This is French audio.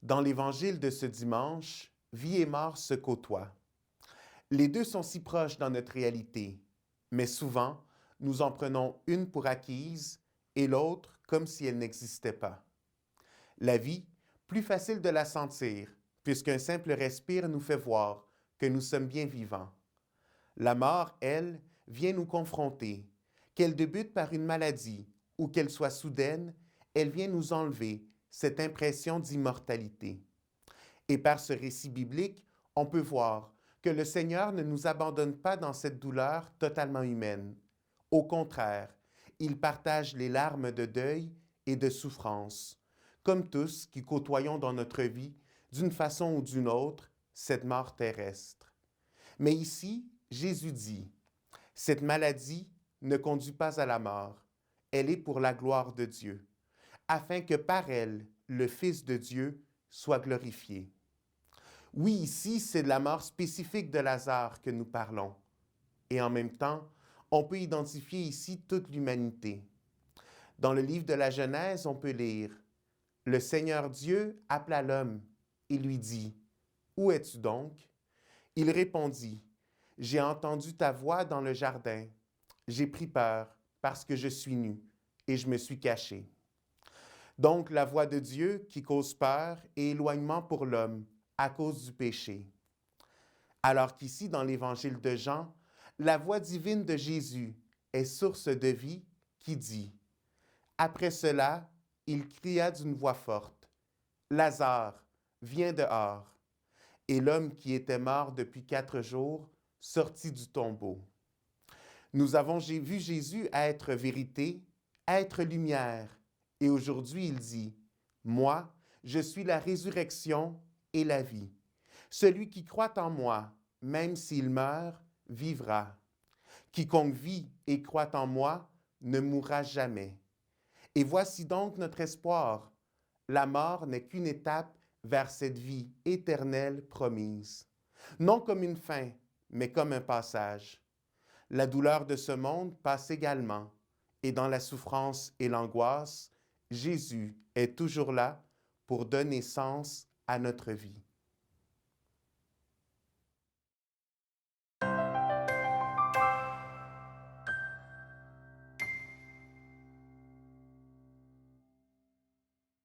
Dans l'Évangile de ce dimanche, vie et mort se côtoient. Les deux sont si proches dans notre réalité, mais souvent, nous en prenons une pour acquise et l'autre comme si elle n'existait pas. La vie, plus facile de la sentir, puisqu'un simple respire nous fait voir que nous sommes bien vivants. La mort, elle, vient nous confronter. Qu'elle débute par une maladie ou qu'elle soit soudaine, elle vient nous enlever cette impression d'immortalité. Et par ce récit biblique, on peut voir que le Seigneur ne nous abandonne pas dans cette douleur totalement humaine. Au contraire, il partage les larmes de deuil et de souffrance, comme tous qui côtoyons dans notre vie, d'une façon ou d'une autre, cette mort terrestre. Mais ici, Jésus dit, cette maladie ne conduit pas à la mort, elle est pour la gloire de Dieu, afin que par elle, le Fils de Dieu soit glorifié. Oui, ici, c'est de la mort spécifique de Lazare que nous parlons. Et en même temps, on peut identifier ici toute l'humanité. Dans le livre de la Genèse, on peut lire « Le Seigneur Dieu appela l'homme et lui dit, « Où es-tu donc? » Il répondit, « J'ai entendu ta voix dans le jardin. J'ai pris peur parce que je suis nu et je me suis caché. » Donc la voix de Dieu qui cause peur et éloignement pour l'homme à cause du péché. Alors qu'ici, dans l'Évangile de Jean, la voix divine de Jésus est source de vie qui dit, « Après cela, il cria d'une voix forte, « Lazare, viens dehors. » Et l'homme qui était mort depuis 4 jours sortit du tombeau. Nous avons vu Jésus être vérité, être lumière, et aujourd'hui il dit, « Moi, je suis la résurrection et la vie. Celui qui croit en moi, même s'il meurt, vivra. Quiconque vit et croit en moi ne mourra jamais. » Et voici donc notre espoir. La mort n'est qu'une étape vers cette vie éternelle promise. Non comme une fin, mais comme un passage. La douleur de ce monde passe également, et dans la souffrance et l'angoisse, Jésus est toujours là pour donner sens à notre vie.